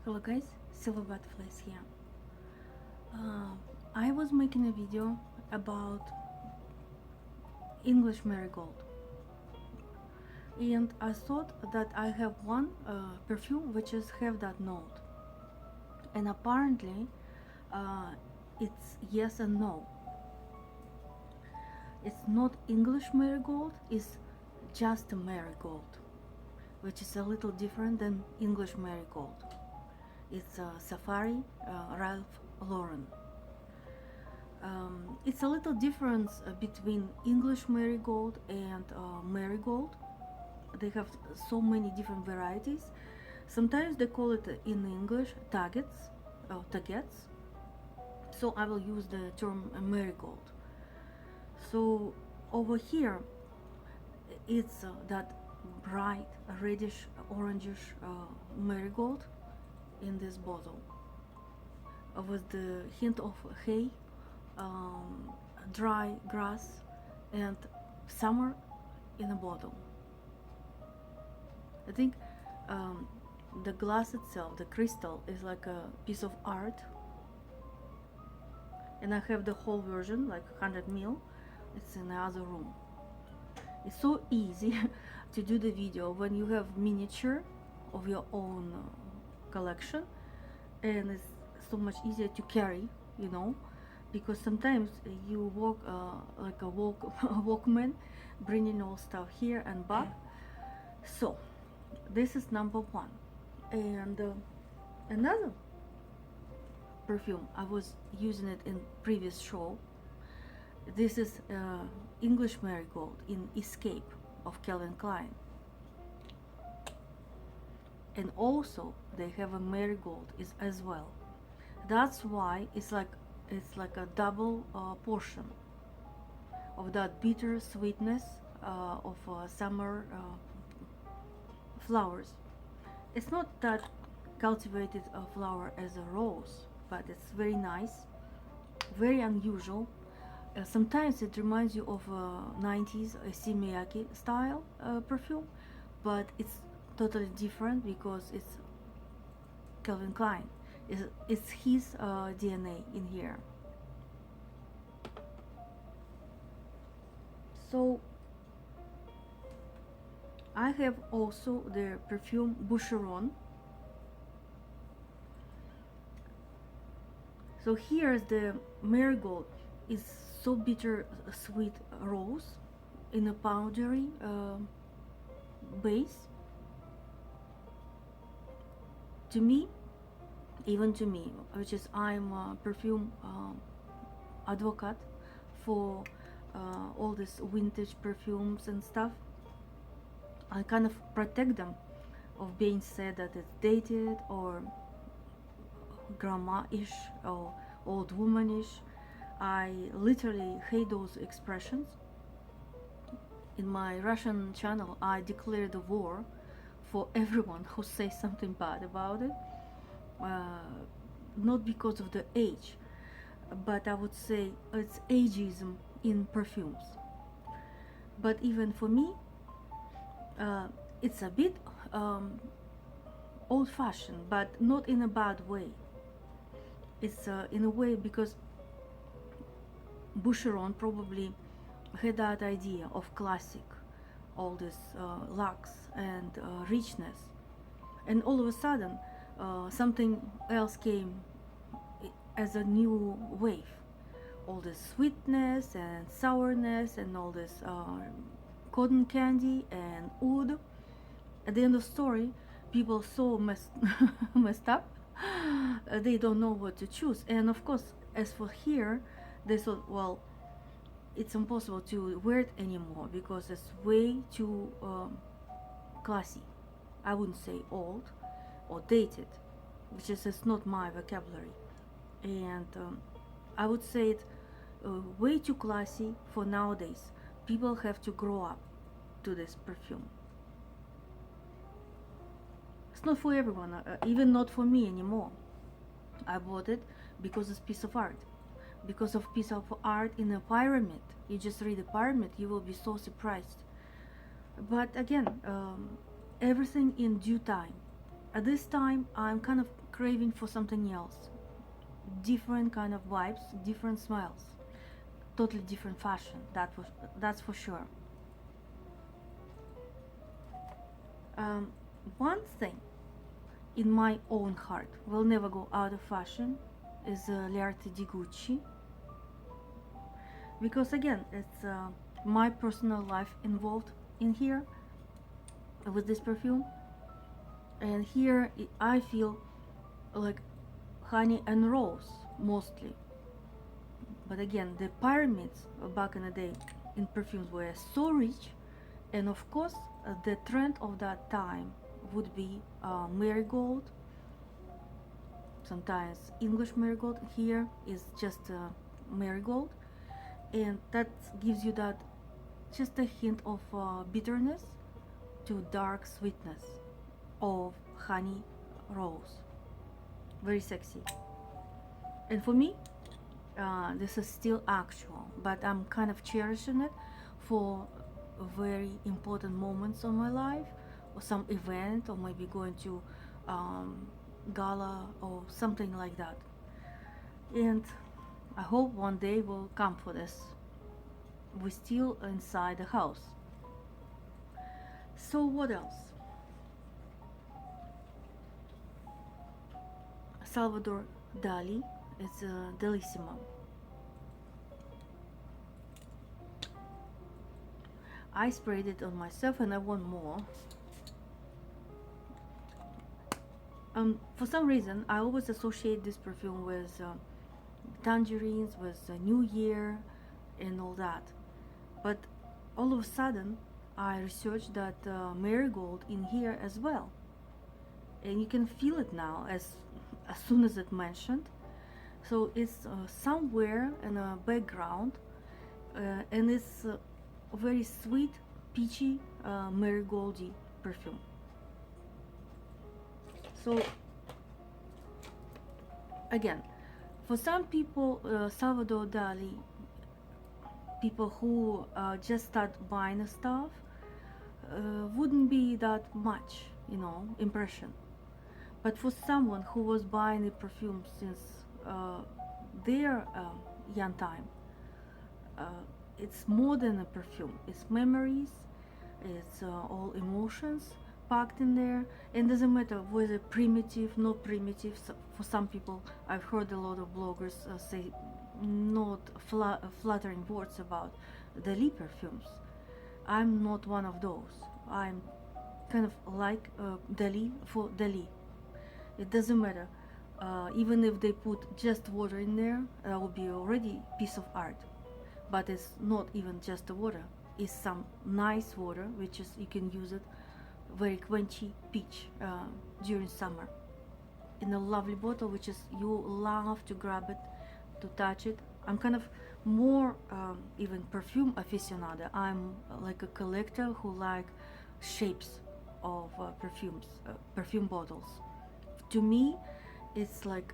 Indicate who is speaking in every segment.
Speaker 1: Hello guys, Silver Butterflies here. I was making a video about English Marigold, and I thought that I have one perfume which is have that note, and apparently it's yes and no. It's not English Marigold, it's just a Marigold, which is a little different than English Marigold. It's Safari Ralph Lauren. It's a little difference between English Marigold and Marigold. They have so many different varieties. Sometimes they call it in English taggets. So I will use the term Marigold. So over here it's that bright reddish orangish marigold in this bottle with the hint of hay, dry grass and summer in a bottle. I think the glass itself, the crystal, is like a piece of art, and I have the whole version, like 100 ml. It's in the other room. It's so easy to do the video when you have miniature of your own collection, and it's so much easier to carry, you know, because sometimes you walk like a walkman, bringing all stuff here and back. So this is number one. And another perfume, I was using it in previous show. This is English Marigold in Escape of Klein. And also they have a marigold as well. That's why it's like a double portion of that bitter sweetness of summer flowers. It's not that cultivated flower as a rose, but it's very nice, very unusual. Sometimes it reminds you of 90s Simiyaki style perfume, but it's totally different because it's Calvin Klein. It's his DNA in here. So I have also the perfume Boucheron. So here's the marigold. It's so bitter sweet rose in a powdery base. To me, even to me, which is I'm a perfume advocate for all these vintage perfumes and stuff, I kind of protect them of being said that it's dated or grandma-ish or old womanish. I literally hate those expressions. In my Russian channel, I declare the war for everyone who says something bad about it. Not because of the age, but I would say it's ageism in perfumes. But even for me, it's a bit old-fashioned, but not in a bad way. It's in a way because Boucheron probably had that idea of classic, all this luxe and richness, and all of a sudden something else came as a new wave. All this sweetness and sourness and all this cotton candy and oud. At the end of the story, people so messed up, they don't know what to choose. And of course, as for here, they thought, well, it's impossible to wear it anymore because it's way too classy. I wouldn't say old or dated, which is it's not my vocabulary. And I would say it way too classy for nowadays. People have to grow up to this perfume. It's not for everyone, even not for me anymore. I bought it because it's a piece of art. Because of piece of art in a pyramid. You just read the pyramid, you will be so surprised. But again, everything in due time. At this time, I'm kind of craving for something else, different kind of vibes, different smells, totally different fashion. That's for sure. Um, One thing in my own heart will never go out of fashion is L'Arte di Gucci, because again it's my personal life involved in here with this perfume, and here I feel like honey and rose mostly. But again, the pyramids back in the day in perfumes were so rich, and of course the trend of that time would be marigold, sometimes English marigold. Here is just marigold, and that gives you that just a hint of bitterness to dark sweetness of honey rose. Very sexy. And for me, this is still actual, but I'm kind of cherishing it for very important moments of my life, or some event, or maybe going to gala or something like that. And I hope one day will come for this. We're still inside the house. So what else? Salvador Dali. It's Dalissime. I sprayed it on myself and I want more. For some reason, I always associate this perfume with tangerines, with New Year and all that. But all of a sudden, I researched that marigold in here as well. And you can feel it now as soon as it mentioned. So it's somewhere in a background, and it's a very sweet, peachy, marigoldy perfume. So again, for some people, Salvador Dali, people who just start buying stuff, wouldn't be that much, impression. But for someone who was buying the perfume since their young time, it's more than a perfume. It's memories, it's all emotions packed in there, and doesn't matter whether primitive, not primitive. So for some people, I've heard a lot of bloggers say not flattering words about Dali perfumes. I'm not one of those. I'm kind of like Dali for Dali. It doesn't matter. Even if they put just water in there, that would be already a piece of art. But it's not even just the water. It's some nice water, which is you can use it very quenchy peach during summer in a lovely bottle, which is you love to grab it, to touch it. I'm kind of more even perfume aficionado. I'm like a collector who like shapes of perfumes, perfume bottles. To me, it's like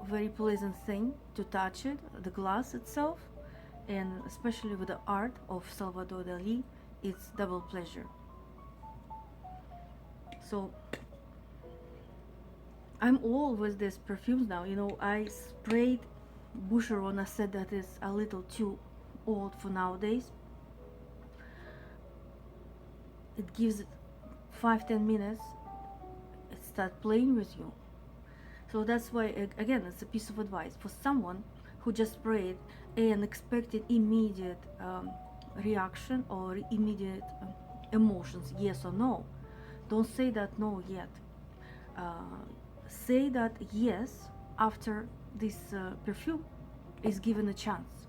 Speaker 1: a very pleasant thing to touch it, the glass itself, and especially with the art of Salvador Dali, it's double pleasure. So I'm all with these perfumes now. I sprayed Boucheron. I said that is a little too old for nowadays. It gives it 5-10 minutes, it starts playing with you. So that's why, again, it's a piece of advice for someone who just sprayed and expected immediate reaction or immediate emotions, yes or no. Don't say that no yet. Say that yes after this perfume is given a chance.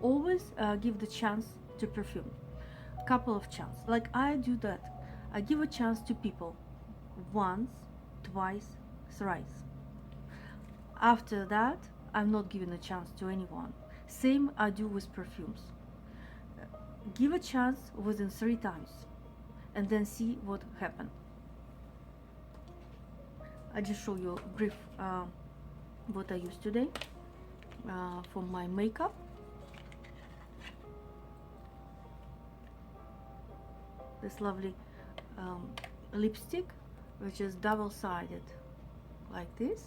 Speaker 1: Always give the chance to perfume. Couple of chances. Like I do that. I give a chance to people once, twice, thrice. After that, I'm not giving a chance to anyone. Same I do with perfumes. Give a chance within 3 times and then see what happened. I just show you a brief what I use today for my makeup. This lovely lipstick, which is double-sided. like this.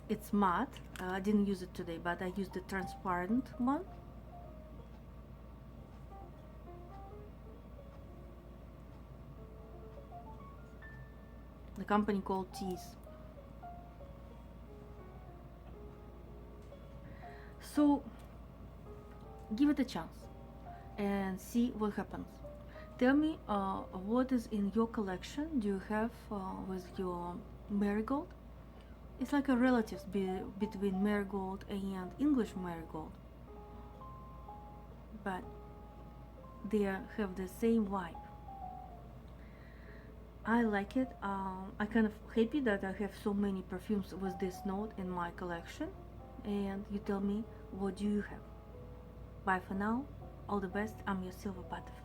Speaker 1: It's matte. I didn't use it today, but I used the transparent one. The company called Tease. So give it a chance and see what happens. Tell me what is in your collection. Do you have with your Marigold? It's like a relatives between Marigold and English Marigold, but they have the same vibe. I like it. I'm kind of happy that I have so many perfumes with this note in my collection, and you tell me what do you have. Bye for now. All the best. I'm your Silver Butterfly.